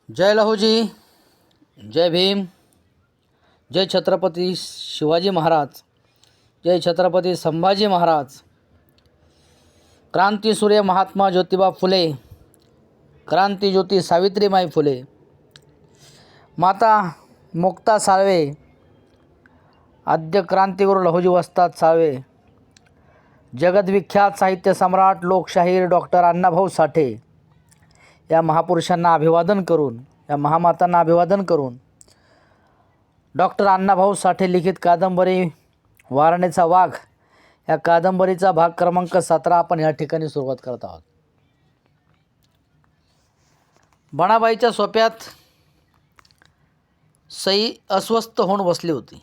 जय लहूजी, जय भीम, जय छत्रपती शिवाजी महाराज, जय छत्रपती संभाजी महाराज. क्रांतीसूर्य महात्मा ज्योतिबा फुले, क्रांतीज्योती सावित्रीमाई फुले, माता मुक्ता साळवे, आद्य क्रांतिगुरू लहुजी वस्ताद साळवे, जगद्विख्यात साहित्य सम्राट लोकशाहीर डॉक्टर अण्णाभाऊ साठे या महापुरुषांना अभिवादन करून, या महामातांना अभिवादन करून डॉक्टर अण्णाभाऊ साठे लिखित कादंबरी वारणेचा वाघ या कादंबरीचा भाग क्रमांक 17 आपण या ठिकाणी सुरुवात करत आहोत. बनाबाईच्या सोप्यात सई अस्वस्थ होऊन बसली होती.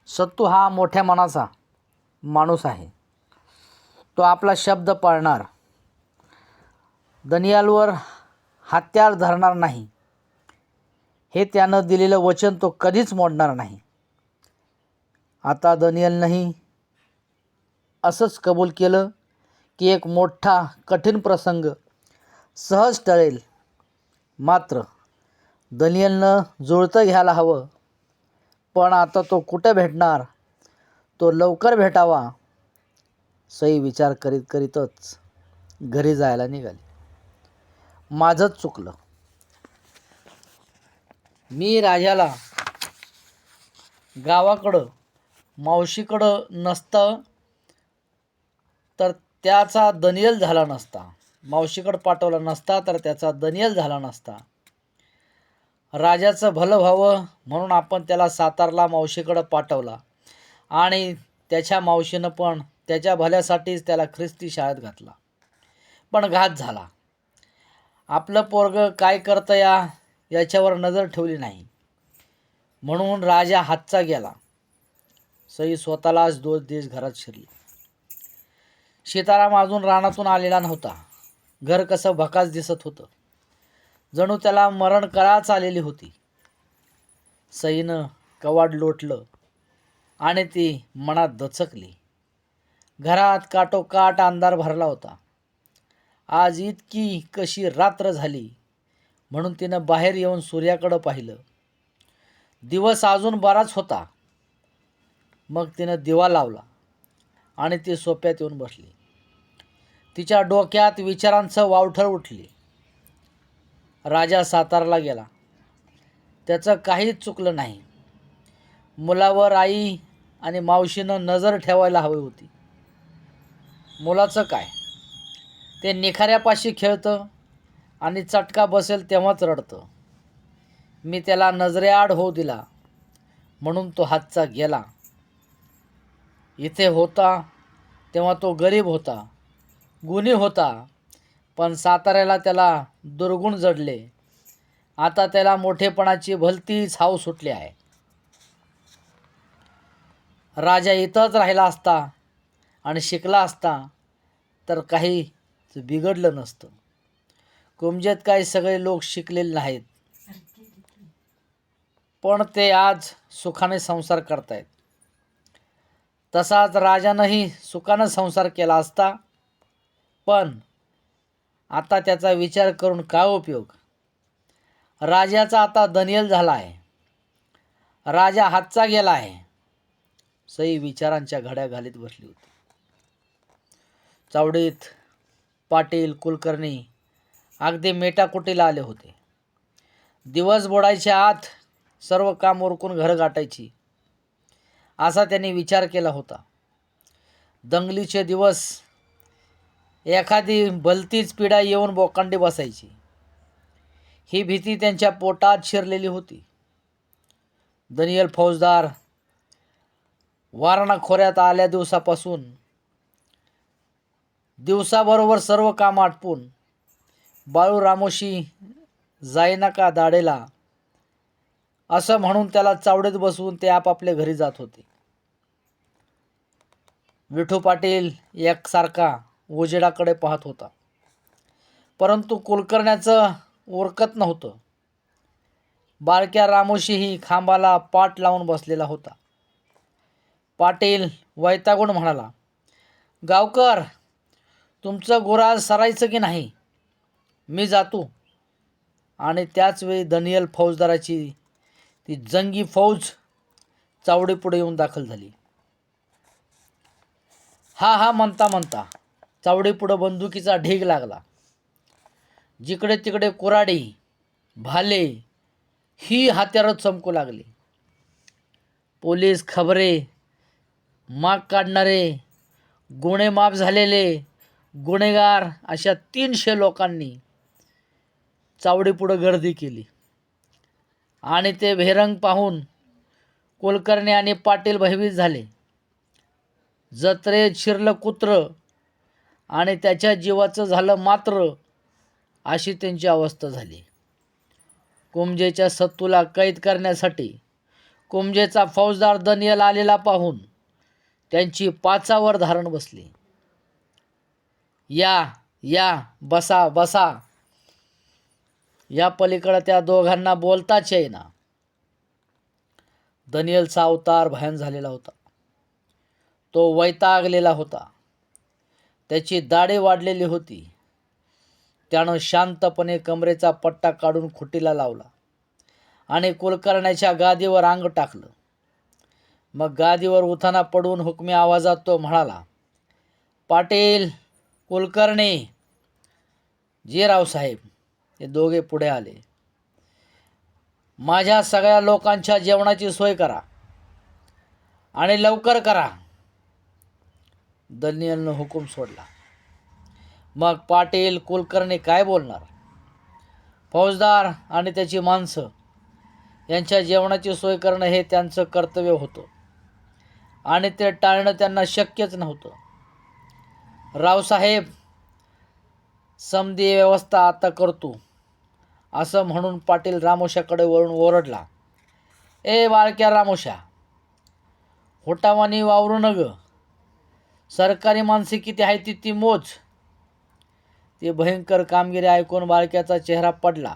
सत्तू हा मोठ्या मनाचा माणूस आहे. तो आपला शब्द पाळणार, दनियालवर हत्यार धरणार नाही, हे त्यानं दिलेलं वचन तो कधीच मोडणार नाही. आता दनियालनंही असंच कबूल केलं की एक मोठा कठीण प्रसंग सहज टळेल. मात्र दनियालनं जुळतं घ्यायला हवं. पण आता तो कुठं भेटणार? तो लवकर भेटावा. सई विचार करीत करीतच घरी जायला निघाली. माझंच चुकलं. मी राजाला गावाकडं मावशीकडं नसतं तर त्याचा दनियल झाला नसता. मावशीकडं पाठवला नसता तर त्याचा दनियल झाला नसता. राजाचं भलं व्हावं म्हणून आपण त्याला सातारला मावशीकडं पाठवला आणि त्याच्या मावशीनं पण त्याच्या भल्यासाठीच त्याला ख्रिस्ती शाळेत घातला. पण घात झाला. आपलं पोरगं काय करतं याच्यावर नजर ठेवली नाही म्हणून राजा हातचा गेला. सई स्वतःलाच दोष देश घरात शिरली. सीताराम अजून रानातून आलेला नव्हता. घर कसं भकास दिसत होतं. जणू त्याला मरण कळाच आलेली होती. सईनं कवाड लोटलं आणि ती मनात दचकली. घरात काटोकाट अंधार भरला होता. आज इतकी कशी रात्र झाली म्हणून तिनं बाहेर येऊन सूर्याकडं पाहिलं. दिवस अजून बराच होता. मग तिनं दिवा लावला आणि ती सोप्यात येऊन बसली. तिच्या डोक्यात विचारांचं वावठळ उठली. राजा सातारला गेला. त्याचं काहीच चुकलं नाही. मुलावर आई आणि मावशीनं नजर ठेवायला हवी होती. मुलाचं काय? ते निखाऱ्यापाशी खेळतं आणि चटका बसेल तेव्हाच रडतं. मी त्याला नजरेआड होऊ दिला म्हणून तो हातचा गेला. इथे होता तेव्हा तो गरीब होता, गुणी होता, पण साताऱ्याला त्याला दुर्गुण जडले. आता त्याला मोठेपणाची भलतीच हाव सुटली आहे. राजा इथंच राहिला असता आणि शिकला असता तर काही बिघडलं नसतं. कुमजेत काही सगळे लोक शिकलेले नाहीत, पण ते आज सुखाने संसार करतायत. तसाच राजानंही सुखानं संसार केला असता. पण आता त्याचा विचार करून काय उपयोग? राजाचा आता दनियल झाला आहे. राजा हातचा गेला आहे. सई विचारांच्या घड्या घालीत बसली होती. चावडीत पाटील कुलकर्णी अगदी मेटाकुटीला आले होते. दिवस बुडायच्या आत सर्व काम उरकून घर गाठायची असा त्यांनी विचार केला होता. दंगलीचे दिवस एखादी भलतीच पिढा येऊन बोकांडी बसायची ही भीती त्यांच्या पोटात शिरलेली होती. दनियल फौजदार वारणा खोऱ्यात आल्या दिवसापासून दिवसाबरोबर सर्व काम आटपून बाळू रामोशी जाईना का दाडेला असं म्हणून त्याला चावडीत बसवून ते आपापल्या घरी जात होते. विठू पाटील एकसारखा उजेडाकडे पाहत होता. परंतु कुलकर्ण्याचं उरकत नव्हतं. बारक्या रामोशीही खांबाला पाट लावून बसलेला होता. पाटील वैतागून म्हणाला, गावकर तुमचं गुराज सरायचं की नाही? मी जातो. आणि त्याचवेळी दनियल फौजदाराची ती जंगी फौज चावडीपुढे येऊन दाखल झाली. हा म्हणता म्हणता चावडीपुढं बंदुकीचा ढीग लागला. जिकडे तिकडे कुऱ्हाडी, भाले ही हत्यारं चमकू लागली. पोलीस, खबरे, माग काढणारे, गुन्हे माफ झालेले, गुन्हेगार अशा 300 लोकांनी चावडीपुढं गर्दी केली आणि ते भेरंग पाहून कुलकर्णी आणि पाटील भयभीत झाले. जत्रेत शिरलं कुत्र आणि त्याच्या जीवाचं झालं मात्र, अशी त्यांची अवस्था झाली. कुमजेच्या सत्तूला कैद करण्यासाठी कुमजेचा फौजदार दनियल आलेला पाहून त्यांची पाचावर धारण बसली. या बसा बसा. या पलीकडे त्या दोघांना बोलताच येईना. दनियलचा अवतार भयान झालेला होता. तो वैतागलेला होता. त्याची दाढी वाढलेली होती. त्यानं शांतपणे कमरेचा पट्टा काढून खुटीला लावला आणि कुलकर्ण्याच्या गादीवर अंग टाकलं. मग गादीवर उताना पडून हुकमी आवाजात तो म्हणाला, पाटील, कुलकर्णी, जी रावसाहेब. हे दोघे पुढे आले. माझ्या सगळ्या लोकांच्या जेवणाची सोय करा आणि लवकर करा. दनियलनं हुकूम सोडला. मग पाटील, कुलकर्णी काय बोलणार? फौजदार आणि त्याची माणसं यांच्या जेवणाची सोय करणं हे त्यांचं कर्तव्य होतं आणि ते टाळणं त्यांना शक्यच नव्हतं. रावसाहेब, समधी व्यवस्था आता करतो, असं म्हणून पाटील रामोशाकडे वळून ओरडला, ए बाळक्या रामोशा, होटावानी वावरू नग. सरकारी माणसे किती आहे ती मोज. ती भयंकर कामगिरी ऐकून बाळक्याचा चेहरा पडला,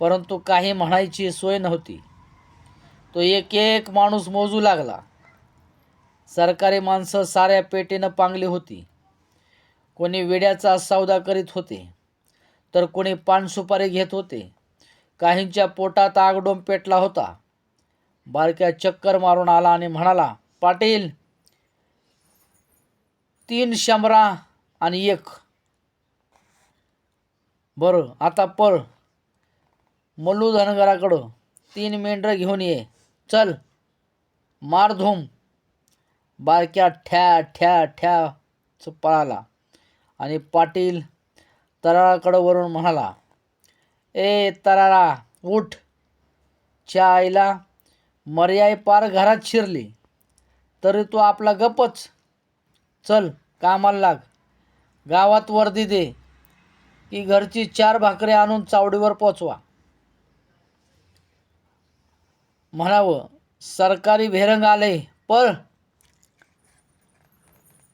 परंतु काही म्हणायची सोय नव्हती. तो एक एक माणूस मोजू लागला. सरकारी माणसं साऱ्या पेटीनं पांगली होती. कोणी वेड्याचा सौदा करीत होते, तर कोणी पानसुपारी घेत होते. काहींच्या पोटात आगडोंब पेटला होता. बाळक्या चक्कर मारून आला आणि म्हणाला, पाटील, 3 शंभरा आणि 1. बरं, आता पळ. मल्लू धनगराकडं 3 मेंढरं घेऊन ये. चल, मार धूम. बाळक्या ठ्या ठ्या ठ्या पळाला आणि पाटील तराराकडं वरून म्हणाला, ए तरारा, उठ. च्या आईला मर्याय पार घरात शिरली तरी तू आपला गपच. चल, कामाला लाग. गावात वर्दी दे की घरची 4 भाकरी आणून चावडीवर पोचवा. म्हणावं, सरकारी भेरंग आले, पळ.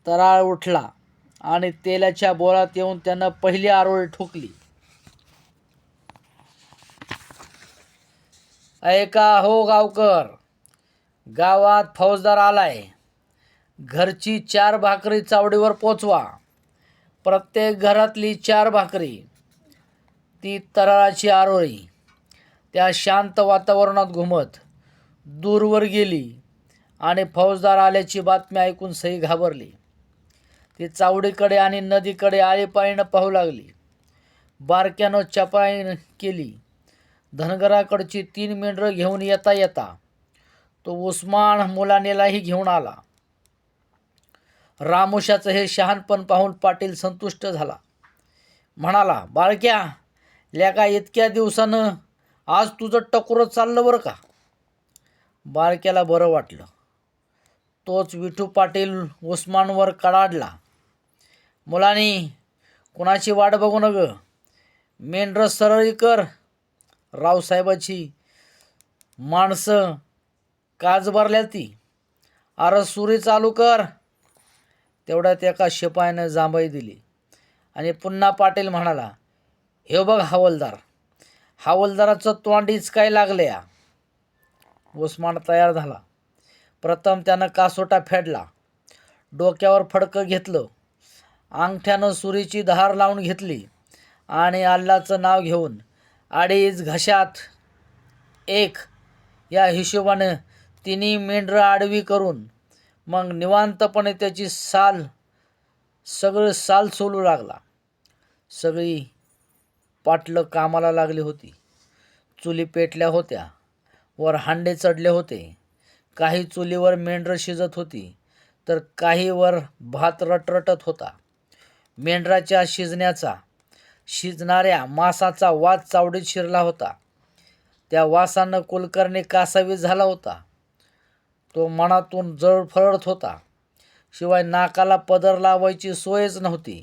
तराळ उठला आणि तेलाच्या बोळात येऊन त्यानं पहिली आरोळी ठोकली. ऐका हो गावकर, गावात फौजदार आलाय. घरची 4 भाकरी चावडीवर पोचवा. प्रत्येक घरातली 4 भाकरी. ती तराळाची आरोळी त्या शांत वातावरणात घुमत दूरवर गेली आणि फौजदार आल्याची बातमी ऐकून सई घाबरली. ती चावडीकडे आणि नदीकडे आळीपाळीनं पाहू लागली. बारक्यानं चपाई केली. धनगराकडची 3 मेंढरं घेऊन येता येता तो उस्मान मुलानेलाही घेऊन आला. रामोशाचं हे शहाणपण पाहून पाटील संतुष्ट झाला. म्हणाला, बाळक्या, लेका, इतक्या दिवसानं आज तुझं टकुरं चाललं बरं का. बाळक्याला बरं वाटलं. तोच विठू पाटील उस्मानवर कडाडला, मुलांनी, कुणाची वाट बघू नग. मेंढरं सरळी कर. रावसाहेबाची माणसं काजबारल्या ती. अरे सुरी चालू कर. तेवढ्यात एका शिपायानं जांभई दिली आणि पुन्हा पाटील म्हणाला, हे बघ हवालदार. हवालदाराचं तोंडीच काय लागले या. उस्मान तयार झाला. प्रथम त्यानं कासोटा फेडला. डोक्यावर फडकं घेतलं. अंगठ्यानं सुरीची धार लावून घेतली आणि अल्लाचं नाव घेऊन अडीच घशात एक या हिशोबाने तिन्ही मेंढरं आडवी करून मग निवांतपणे त्याची सगळं साल सोलू लागला. सगळी पाटलं कामाला लागली होती. चुली पेटल्या होत्या, वर हांडे चढले होते. काही चुलीवर मेंढरं शिजत होती, तर काहीवर भात रटरटत होता. मेंढराच्या शिजणाऱ्या मांसाचा वास चावडीत शिरला होता. त्या वासानं कुलकर्णी कासावीस झाला होता. तो मनातून जळफळत होता. शिवाय नाकाला पदर लावायची सोयच नव्हती.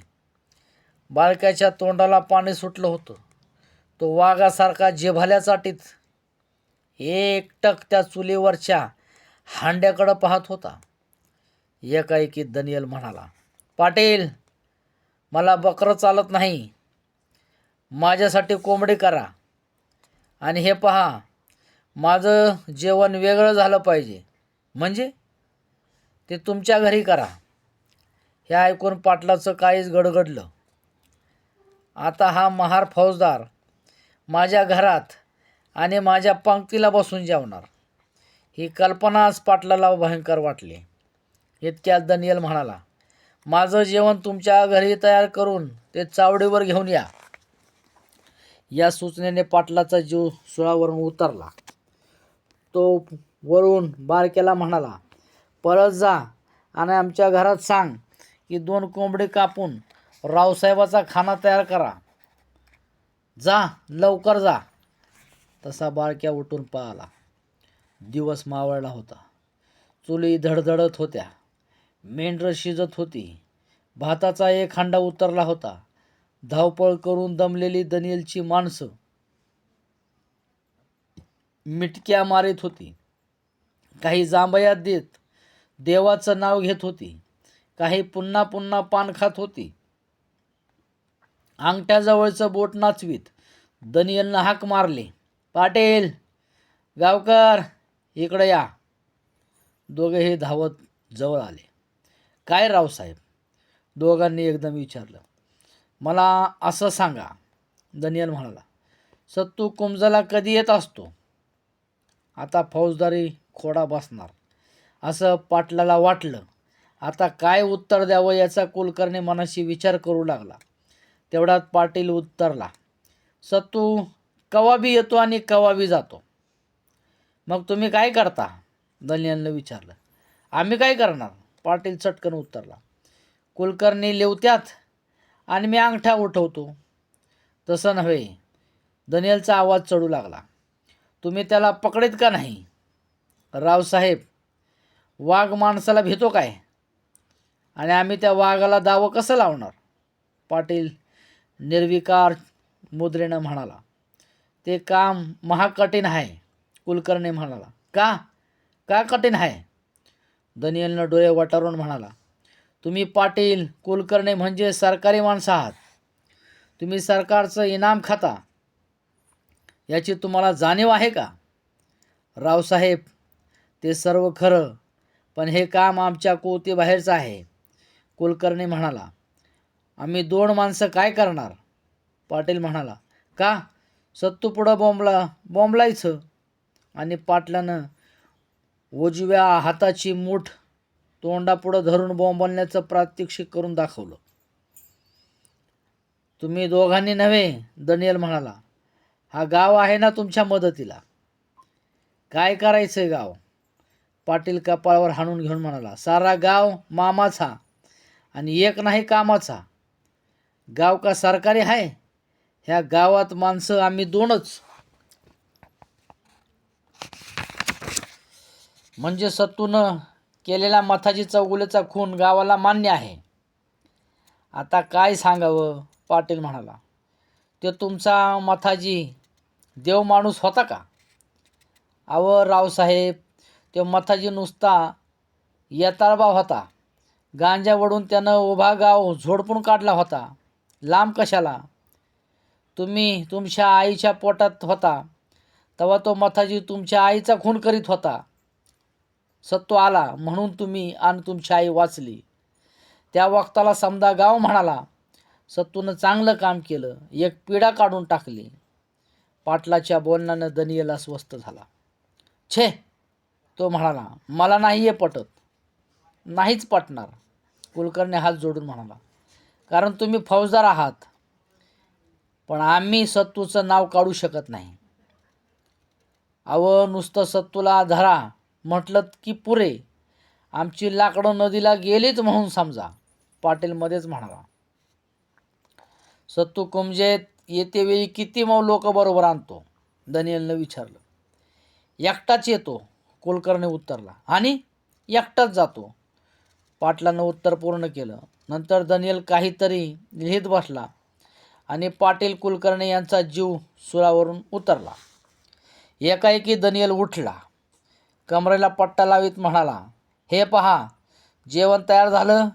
बाळक्याच्या तोंडाला पाणी सुटलं होतं. तो वाघासारखा जिव्हाल्या चाटीत एकटक त्या चुलीवरच्या हांड्याकडं पाहत होता. एकाएकी दनियल म्हणाला, पाटील, मला बकरं चालत नाही. माझ्यासाठी कोंबडी करा. आणि हे पहा, माझं जेवण वेगळं झालं पाहिजे. म्हणजे ते तुमच्या घरी करा. हे ऐकून पाटलाचं काहीच गडगडलं. आता हा महार फौजदार माझ्या घरात आणि माझ्या पंक्तीला बसून जेवणार, ही कल्पनाच पाटलाला भयंकर वाटली. इतक्यात दनियल म्हणाला, माझं जेवण तुमच्या घरी तयार करून ते चावडीवर घेऊन या. या सूचनेने पाटलाचा जीव सुळावरून उतरला. तो वरून बारक्याला म्हणाला, परत जा आणि आमच्या घरात सांग की 2 कोंबडी कापून रावसाहेबाचा खाना तयार करा. जा, लवकर जा. तसा बारक्या उठून पळाला. दिवस मावळला होता. चुली धडधडत होत्या. मेंढरं शिजत होती. भाताचा एक हांडा उतरला होता. धावपळ करून दमलेली दनियलची माणसं मिटक्या मारीत होती. काही जांभया देत देवाचं नाव घेत होती. काही पुन्हा पुन्हा पान खात होती. अंगठ्याजवळचं बोट नाचवीत दनियलनं हाक मारली, पाटील, गावकर, इकडे या. दोघेही धावत जवळ आले. काय रावसाहेब? दोघांनी एकदम विचारलं. मला असं सांगा, दनियल म्हणाला, सत्तू कुंजला कधी येत असतो? आता फौजदारी खोडा बसणार असं पाटलाला वाटलं. आता काय उत्तर द्यावं याचा कुलकर्णी मनाशी विचार करू लागला. तेवढ्यात पाटील उत्तरला, सत्तू कवा बी येतो आणि कवा बी जातो. मग तुम्ही काय करता? दनियलनं विचारलं. आम्ही काय करणार? पाटील चटकन उत्तरला. कुलकर्णी लिवत्यात आणि मी अंगठा उठवतो. तसं नव्हे. दनियलचा आवाज चढू लागला. तुम्ही त्याला पकडीत का नाही? रावसाहेब, वाघ माणसाला भेटतो काय? आणि आम्ही त्या वाघाला दावं कसं लावणार? पाटील निर्विकार मुद्रेनं म्हणाला. ते काम महाकठीण आहे. कुलकर्णी म्हणाला. का? का कठीण आहे? दनियलनं डोळे वटारून म्हणाला. तुम्ही पाटील कुलकर्णी म्हणजे सरकारी माणसं आहात. तुम्ही सरकारचं इनाम खाता. याची तुम्हाला जाणीव आहे का? रावसाहेब, ते सर्व खरं, पण हे काम आमच्या कोतीबाहेरचं आहे. कुलकर्णी म्हणाला. आम्ही 2 माणसं काय करणार? पाटील म्हणाला. का? सत्तू पुढं बोंबलायचं. आणि पाटलानं उजव्या हाताची मूठ तोंडापुढं धरून बोंबलण्याचं प्रात्यक्षिक करून दाखवलं. तुम्ही दोघांनी नव्हे, दनियल म्हणाला. हा गाव आहे ना तुमच्या मदतीला. काय करायचंय गाव? पाटील कपाळावर हाणून घेऊन म्हणाला. सारा गाव मामाचा आणि एक नाही कामाचा. गाव का सरकारी आहे? ह्या गावात माणसं आम्ही 2च. म्हणजे सत्तूनं केलेला मथाजी चौगुलेचा खून गावाला मान्य आहे. आता काय सांगावं? पाटील म्हणाला. ते तुमचा मथाजी देव माणूस होता का? अहो रावसाहेब, तो मथाजी नुसता येताळबा होता. गांजा वडून त्यानं उभा गाव झोडपून काढला होता. लांब कशाला? तुम्ही तुमच्या आईच्या पोटात होता तेव्हा तो मथाजी तुमच्या आईचा खून करीत होता. सत्तू आला म्हणून तुम्ही आणि तुमची आई वाचली. त्या वक्ताला समदा गाव म्हणाला, सत्तूनं चांगलं काम केलं, एक पिढा काढून टाकली. पाटलाच्या बोलण्यानं दनियल अस्वस्थ झाला. छे, तो म्हणाला, मला नाही हे पटत. नाहीच पटणार, कुलकर्णी हात जोडून म्हणाला. कारण तुम्ही फौजदार आहात, पण आम्ही सत्तूचं नाव काढू शकत नाही. अहो, नुसतं सत्तूला धरा म्हटलं की पुरे. आमची लाकडं नदीला गेलीच म्हणून समजा, पाटील मध्येच म्हणाला. सत्तू कुमजेत येते वेळी किती मग लोक बरोबर आणतो, दनियलनं विचारलं. एकटाच येतो, कुलकर्णी उत्तरला. आणि एकटाच जातो, पाटलानं उत्तर पूर्ण केलं. नंतर दनियल काहीतरी लिहित बसला आणि पाटील कुलकर्णी यांचा जीव सुरावरून उतरला. एकाएकी दनियल उठला, कमरेला पट्टा लावित म्हणाला, हे पहा, जेवण तयार झालं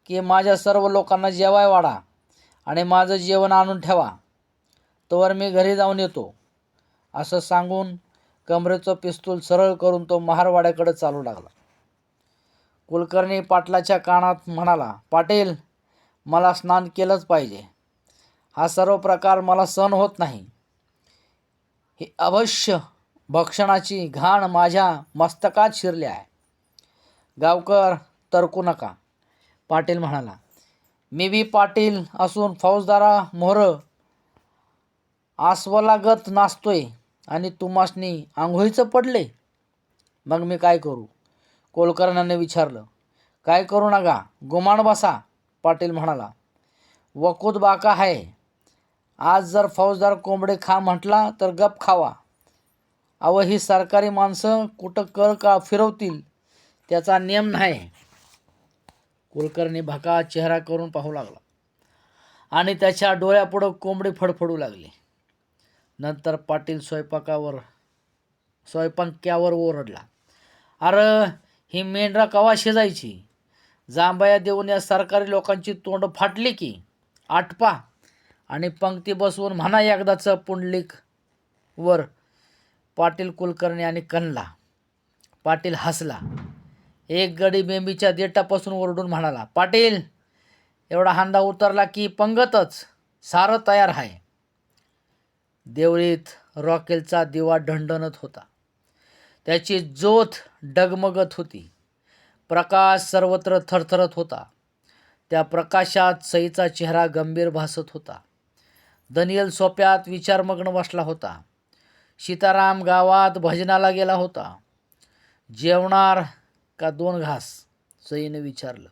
की माझ्या सर्व लोकांना जेवाय वाढा आणि माझं जेवण आणून ठेवा, तोवर मी घरी जाऊन येतो. असं सांगून कमरेचं पिस्तूल सरळ करून तो महारवाड्याकडे चालू लागला. कुलकर्णी पाटलाच्या कानात म्हणाला, पाटील, मला स्नान केलंच पाहिजे. हा सर्व प्रकार मला सहन होत नाही. ही अवश्य भक्षणाची घाण माझ्या मस्तकात शिरली आहे. गावकर, तरकू नका, पाटील म्हणाला. मी बी पाटील असून फौजदारा मोहर आस्वलागत नाचतोय आणि तुमासनी आंघोळीचं पडले. मग मी काय करू, कुलकर्ण्याने विचारलं. काय करू नका, गुमान बसा, पाटील म्हणाला. वकूत बाका आहे. आज जर फौजदार कोंबडे खा म्हटला तर गप खावा. अव ही सरकारी माणसं कुठं कळ का फिरवतील त्याचा नियम नाही. कुलकर्णी भका चेहरा करून पाहू लागला आणि त्याच्या डोळ्यापुढं कोंबडी फडफडू लागली. नंतर पाटील स्वयंपाक्यावर ओरडला. अरे, ही मेंढरा कवा शिजायची? जांभया देऊन या सरकारी लोकांची तोंड फाटली की आटपा आणि पंक्ती बसवून म्हणा एकदाचं पुंडलिक वर. पाटील, कुलकर्णी आणि कणला. पाटील हसला. एक गडी बेंबीच्या देठापासून ओरडून म्हणाला, पाटील, एवढा हांदा उतरला की पंगतच, सारं तयार आहे. देवळीत रॉकेलचा दिवा ढणढणत होता. त्याची ज्योत डगमगत होती. प्रकाश सर्वत्र थरथरत होता. त्या प्रकाशात सईचा चेहरा गंभीर भासत होता. दनियल सोप्यात विचारमग्न बसला होता. सीताराम गावात भजनाला गेला होता. जेवणार का 2 घास, सईने विचारलं.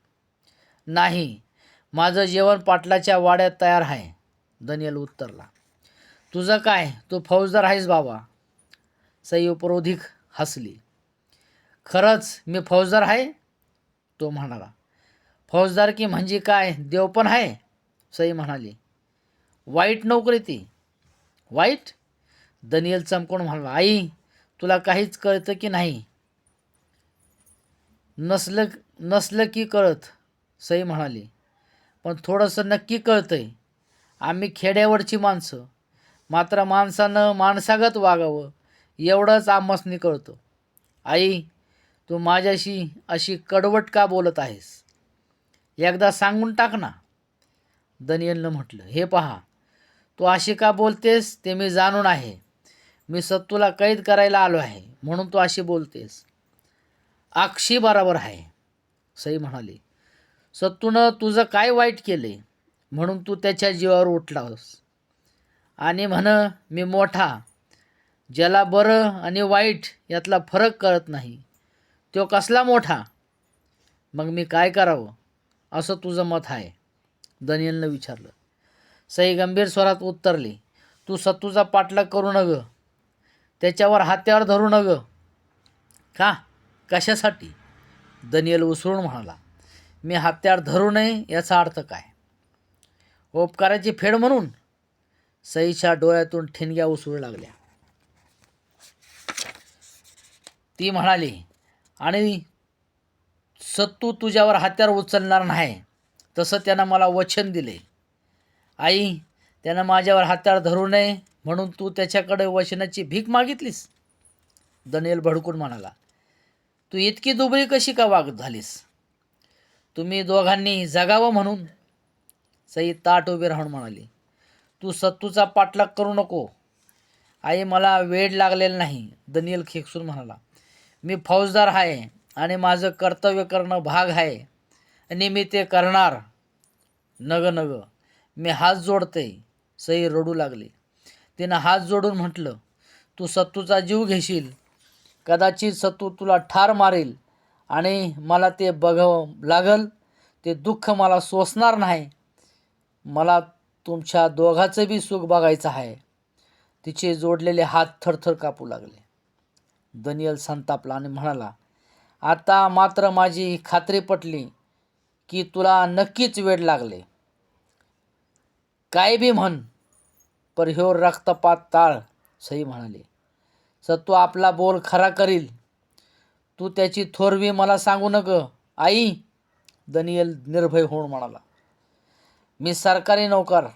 नाही, माझं जेवण पाटलाच्या वाड्यात तयार आहे, दनियल उत्तरला. तुझं काय, तू फौजदार आहेस बाबा, सई उपरोधिक हसली. खरंच मी फौजदार आहे, तो म्हणाला. फौजदारकी म्हणजे काय, देव पण आहे, सई म्हणाली. वाईट नोकरी ती. वाईट? दनियल चमकून म्हणाला. आई, तुला काहीच कळतं की नाही? नसलं की कळत, सई म्हणाली. पण थोडंसं नक्की कळतंय. आम्ही खेड्यावरची माणसं, मात्र माणसानं माणसागत वागावं एवढंच आम्हासनी कळतं. आई, तू माझ्याशी अशी कडवट का बोलत आहेस? एकदा सांगून टाक ना, दनियलनं म्हटलं. हे पहा, तू अशी का बोलतेस ते मी जाणून आहे. मी सत्तूला कैद करायला आलो आहे म्हणून तू अशी बोलतेस. अक्षी बरोबर आहे, सई म्हणाली. सत्तूनं तुझं काय वाईट केले म्हणून तू त्याच्या जीवावर उठलास आणि म्हण मी मोठा, ज्याला बरं आणि वाईट यातला फरक कळत नाही, तो कसला मोठा? मग मी काय करावं असं तुझं मत आहे, दनियलनं विचारलं. सई गंभीर स्वरात उत्तरली. तू सत्तूचा पाठलाग करू नग, त्याच्यावर हात्यावर धरू नग. का, कशासाठी? दनियल उसळून म्हणाला. मी हत्यार धरू नये याचा अर्थ काय? उपकाराची फेड म्हणून, सईच्या डोळ्यातून ठिणग्या उसळू लागल्या. ती म्हणाली, आणि सत्तू तुझ्यावर हत्यार उचलणार नाही तसं त्यानं मला वचन दिले. आई, त्यानं माझ्यावर हत्यार धरू नये म्हणून तू त्याच्याकडे वचनाची भीक मागितलीस, दनियल भडकून म्हणाला. तू इतकी दुबळी कशी का वागत झालीस? तुम्ही दोघांनी जगावं म्हणून, सई ताट उभी राहून म्हणाली. तू सत्तूचा पाठलाग करू नको आई मला वेड लागलेलं नाही, दनियल खेकसून म्हणाला. मी फौजदार आहे आणि माझं कर्तव्य करणं भाग आहे आणि मी ते करणार. नग नग, मी हात जोडते. सई रडू लागली. तिनं हात जोडून म्हटलं, तू सत्तूचा जीव घेशील, कदाचित सत्तू तुला ठार मारेल आणि मला ते बघावं लागल. ते दुःख मला सोसणार नाही. मला तुमच्या दोघांचं बी सुख बघायचं आहे. तिचे जोडलेले हात थरथर कापू लागले. दनियल संतापला आणि म्हणाला, आता मात्र माझी खात्री पटली की तुला नक्कीच वेड लागले. काय बी म्हण, पर ह्यो रक्तपात टाळ. सई म्हणाली. सत्तू आपला बोल खरा करील. तू त्याची थोरवी मला सांगू नक आई, दनियल निर्भय होऊन म्हणाला. मी सरकारी नोकर,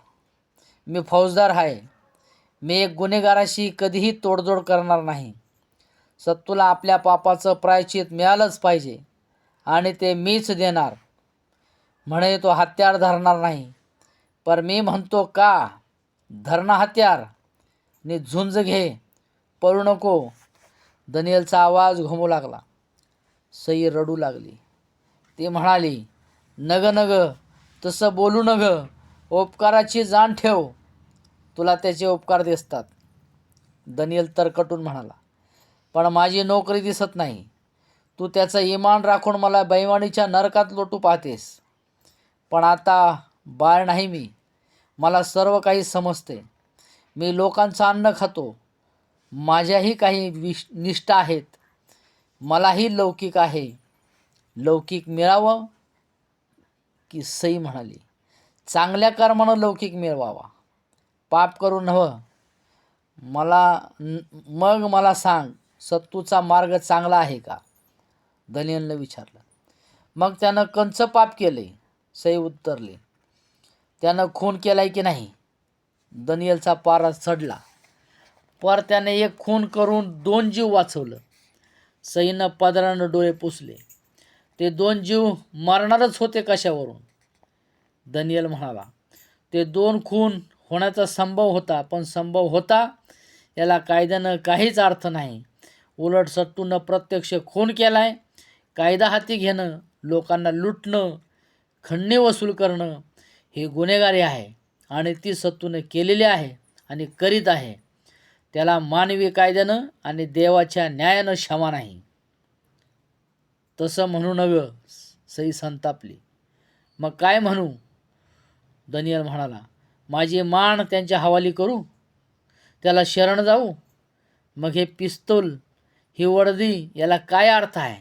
मी फौजदार आहे. मी एक गुन्हेगाराशी कधीही तोडजोड करणार नाही. सत्तूला आपल्या पापाचं प्रायश्चित मिळालंच पाहिजे आणि ते मीच देणार. म्हणे तो हत्यार धरणार नाही, पर मी म्हणतो का धरणा हत्यार नि झुंज घे, पळू नको. दनियलचा आवाज घुमू लागला. सई रडू लागली. ती म्हणाली, नग नग, तसं बोलू नग. उपकाराची जाण ठेव, तुला त्याचे उपकार दिसतात. दनियल तरकटून म्हणाला, पण माझी नोकरी दिसत नाही. तू त्याचं इमान राखून मला बैवाणीच्या नरकात लोटू पाहतेस. पण आता बाळ नाही मी, मला सर्व काही समजते. मी लोकांचं अन्न खातो. माझ्याही काही निष्ठा आहेत. मलाही लौकिक आहे. लौकिक मिळावं की. सई म्हणाली, चांगल्या कर्मानं लौकिक मिळवावा, पाप करून नव्हं. मग मला सांग, सत्तूचा मार्ग चांगला आहे का? दनियलनं विचारलं. मग त्यानं कंच पाप केले? सई उत्तरली. त्यानं खून केलाय की नाही? दनियलचा पारा चढला. पर त्याने एक खून करून 2 जीव वाचवलं. सईनं पदरानं डोळे पुसले. ते 2 जीव मरणारच होते कशावरून? दनियल म्हणाला, ते 2 खून होण्याचा संभव होता, पण संभव होता याला कायद्यानं काहीच अर्थ नाही. उलट सत्तूनं प्रत्यक्ष खून केलाय. कायदा हाती घेणं, लोकांना लुटणं, खंडणी वसूल करणं हे गुन्हेगारी आहे आणि ती सत्तूनं केलेली आहे आणि करीत आहे. त्याला मानवी कायद्यानं आणि देवाच्या न्यायानं क्षमा नाही. तसं म्हणू नव्हे. सई संतापली. मग काय म्हणू? दनियल म्हणाला, माझी मान त्यांच्या हवाली करू? त्याला शरण जाऊ? मग हे पिस्तूल, ही वर्दी याला काय अर्थ आहे?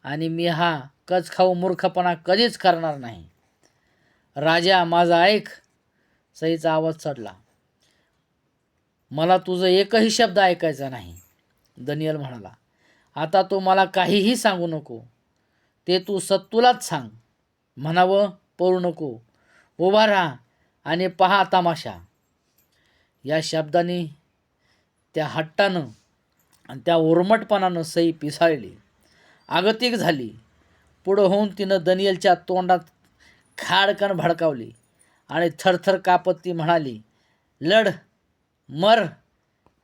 आणि मी हा कचखाऊ मूर्खपणा कधीच करणार नाही. राजा माझा ऐक. सईचा आवाज चढला. मला तुझं एकही शब्द ऐकायचा नाही. दनियल म्हणाला, आता तू मला काहीही सांगू नको. ते तू सत्तूलाच सांग. म्हणावं, पळू नको, उभा राहा आणि पहा तमाशा. या शब्दांनी, त्या हट्टानं आणि त्या उर्मटपणानं सई पिसाळली, आगतिक झाली. पुढं होऊन तिनं दनियलच्या तोंडात खाडकन भडकावली आणि थरथर कापत ती म्हणाली, लढ, मर,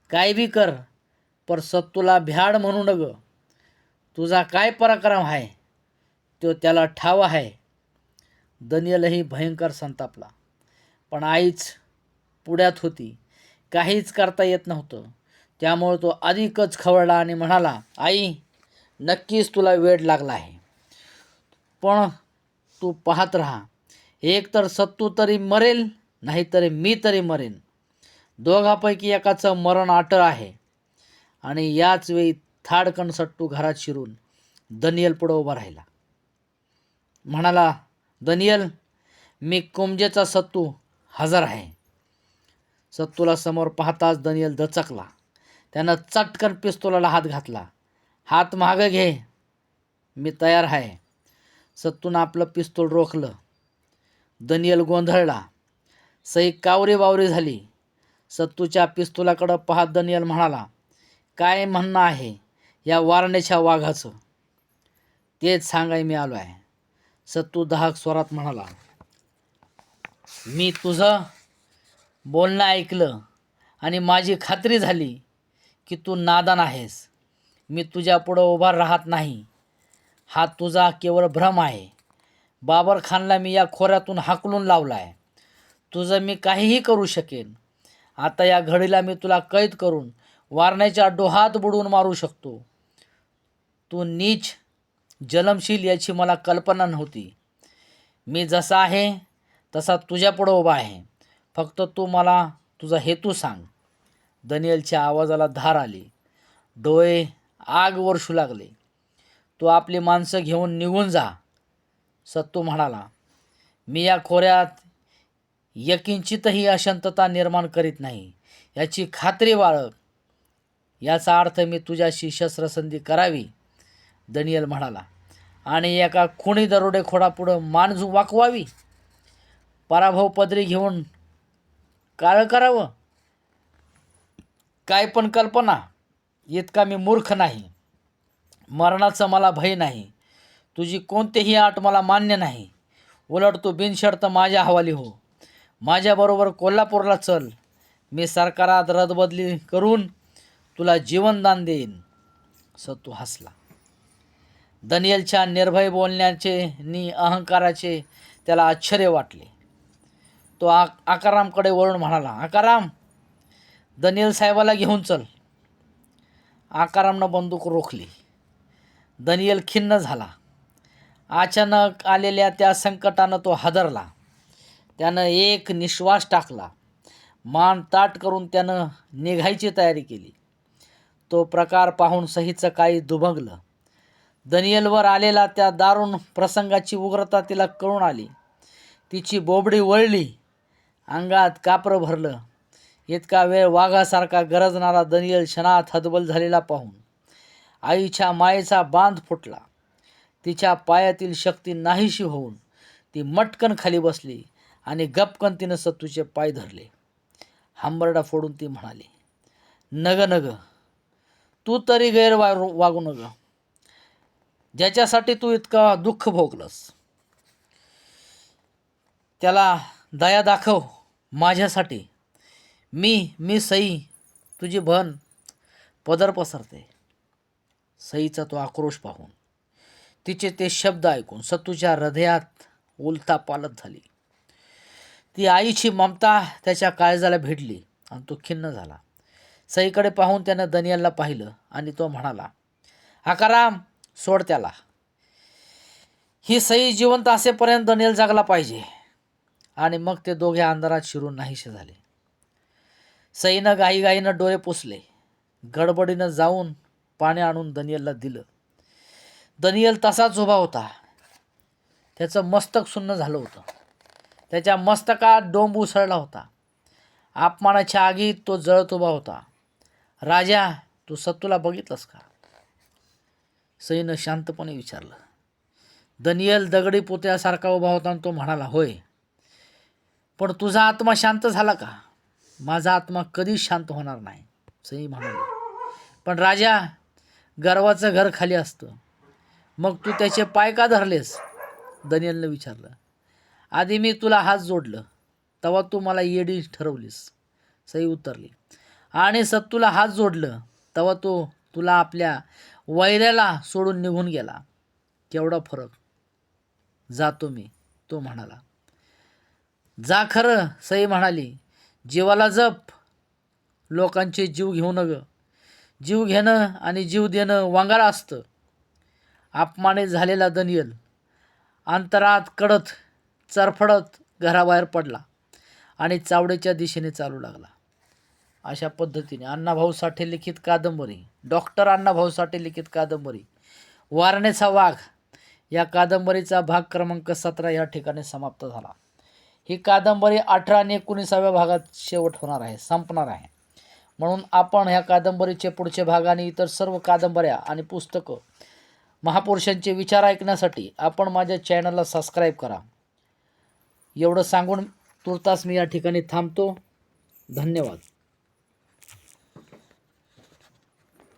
काय बी कर, पर सत्तूला भ्याड म्हणू नग. तुझा काय पराक्रम आहे तो त्याला ठाव आहे. दनियलही भयंकर संतापला. पण आईच पुढ्यात होती. काहीच करता येत नव्हतं. त्यामुळे तो अधिकच खवळला आणि म्हणाला, आई, नक्कीच तुला वेड लागला आहे. पण तू पाहत राहा. एक तर सत्तू तरी मरेल, नाहीतरी मी तरी मरेन. दोघांपैकी एकाचं मरण अटळ आहे. आणि याच वेळी थाडकन सट्टू घरात शिरून दनियल पुढं उभा राहिला. म्हणाला, दनियल, मी कुमजेचा सत्तू हजर आहे. सत्तूला समोर पाहताच दनियल दचकला. त्यानं चटकन पिस्तुलाला हात घातला. हात मागं घे, मी तयार आहे. सत्तूनं आपलं पिस्तूल रोखलं. दनियल गोंधळला. सई कावरी बावरी झाली. सत्तूच्या पिस्तुलाकडं पाहत दनियल म्हणाला, काय म्हणणं आहे या वारण्याच्या वाघाचं? तेच सांगाय मी आलो आहे. सत्तू दहाक स्वरात म्हणाला, मी तुझं बोलणं ऐकलं आणि माझी खात्री झाली की तू नादान आहेस. मी तुझ्यापुढं उभा राहत नाही. हा तुझा केवळ भ्रम आहे. बाबर खानला मी या खोऱ्यातून हाकलून लावला आहे. तुझं मी काहीही करू शकेन. आता या घडीला मी तुला कैद करून वारण्याच्या डोहात बुडवून मारू शकतो. तू नीच जलमशील याची मला कल्पना नव्हती. मी जसा आहे तसा तुझ्यापुढं उभा आहे. फक्त तू मला तुझा हेतू सांग. दनियलच्या आवाजाला धार आली. डोळे आग वर्षू लागले. तू आपली माणसं घेऊन निघून जा. सत्तू म्हणाला, मी या खोऱ्यात यकिंचितही अशांतता निर्माण करीत नाही याची खात्री बाळग. याचा अर्थ मी तुझ्याशी शस्त्रसंधी करावी, दनियल म्हणाला, आणि एका खुणी दरोडेखोरापुढं मान वाकवावी, पराभव पदरी घेऊन काळ करावं. काय पण कल्पना. इतका मी मूर्ख नाही. मरणाचं मला भय नाही. तुझी कोणतीही आट मला मान्य नाही. उलट तू बिनशर्त माझ्या हवाली हो. माझ्याबरोबर कोल्हापूरला चल. मी सरकारात रदबदली करून तुला जीवनदान देईन. सत्तू हसला. दनियलच्या निर्भय बोलण्याचे नि अहंकाराचे त्याला आश्चर्य वाटले. तो आकारामकडे वळून म्हणाला, आकाराम, दनियल साहेबाला घेऊन चल. आकारामनं बंदूक रोखली. दनियल खिन्न झाला. अचानक आलेल्या त्या संकटानं तो हादरला. त्यानं एक निश्वास टाकला. मान ताट करून त्यानं निघायची तयारी केली. तो प्रकार पाहून सहीचं काही दुभंगलं. दनियलवर आलेला त्या दारुण प्रसंगाची उग्रता तिला कळून आली. तिची बोबडी वळली. अंगात कापरं भरलं. इतका वेळ वाघासारखा गरजणारा दनियल क्षणात हतबल झालेला पाहून आईच्या मायेचा बांध फुटला. तिच्या पायातील शक्ती नाहीशी होऊन ती मटकन खाली बसली आणि गपकन तिनं सत्तूचे पाय धरले. हंबरडा फोडून ती म्हणाली, नग नग, तू तरी वागू नग. ज्याच्यासाठी तू इतका दुःख भोगलंस त्याला दया दाखव माझ्यासाठी. मी सई, तुझी बहन पदर पसरते. सईचा तो आक्रोश पाहून, तिचे ते शब्द ऐकून सत्तूच्या हृदयात उलथापालथ झाली. ती आईची ममता त्याच्या काळजाला भिडली आणि तो खिन्न झाला. सईकडे पाहून त्यानं दनियलला पाहिलं आणि तो म्हणाला, आकाराम, सोड त्याला. ही सई जिवंत असेपर्यंत दनियल जगला पाहिजे. आणि मग ते दोघे अंधारात शिरून नाहीसे झाले. सईनं घाईघाईनं डोळे पुसले. गडबडीनं जाऊन पाणी आणून दनियलला दिलं. दनियल तसाच उभा होता. त्याचं मस्तक सुन्न झालं होतं. त्याच्या मस्तकात डोंब उसळला होता. अपमानाच्या आगीत तो जळत उभा होता. राजा, तू सत्तूला बघितलंस का? सईनं शांतपणे विचारलं. दनियल दगडी पुतळ्यासारखा उभा होता आणि तो म्हणाला, होय. पण तुझा आत्मा शांत झाला का? माझा आत्मा कधीच शांत होणार नाही, सई म्हणाली. पण राजा, गर्वाचं घर खाली असतं. मग तू त्याचे पाय का धरलेस? दनियलनं विचारलं. आधी मी तुला हात जोडलं, तेव्हा तू मला येडी ठरवलीस, सई उत्तरली. आणि सत्तूला हात जोडलं, तेव्हा तो तुला आपल्या वैऱ्याला सोडून निघून गेला. केवढा फरक. जातो मी, तो म्हणाला. जा खरं, सई म्हणाली. जीवाला जप. लोकांचे जीव घेऊ नग. जीव घेणं आणि जीव देणं वांगाळ असतं. अपमानित झालेला दनियल अंतरात कडत चरफडत घराबाहेर पडला आणि चावडेच्या दिशेने चालू लागला. अशा पद्धतीने अण्णाभाऊ साठे लिखित कादंबरी, डॉक्टर अण्णाभाऊ साठे लिखित कादंबरी वारण्याचा वाघ या कादंबरीचा भाग क्रमांक 17 या ठिकाणी समाप्त झाला. ही कादंबरी 18 आणि 19व्या भागात शेवट होणार आहे, संपणार आहे. म्हणून आपण ह्या कादंबरीचे पुढचे भाग आणि इतर सर्व कादंबऱ्या आणि पुस्तकं, महापुरुषांचे विचार ऐकण्यासाठी आपण माझ्या चॅनलला सबस्क्राईब करा. एवढं सांगून तुर्तास मी या ठिकाणी थांबतो. धन्यवाद.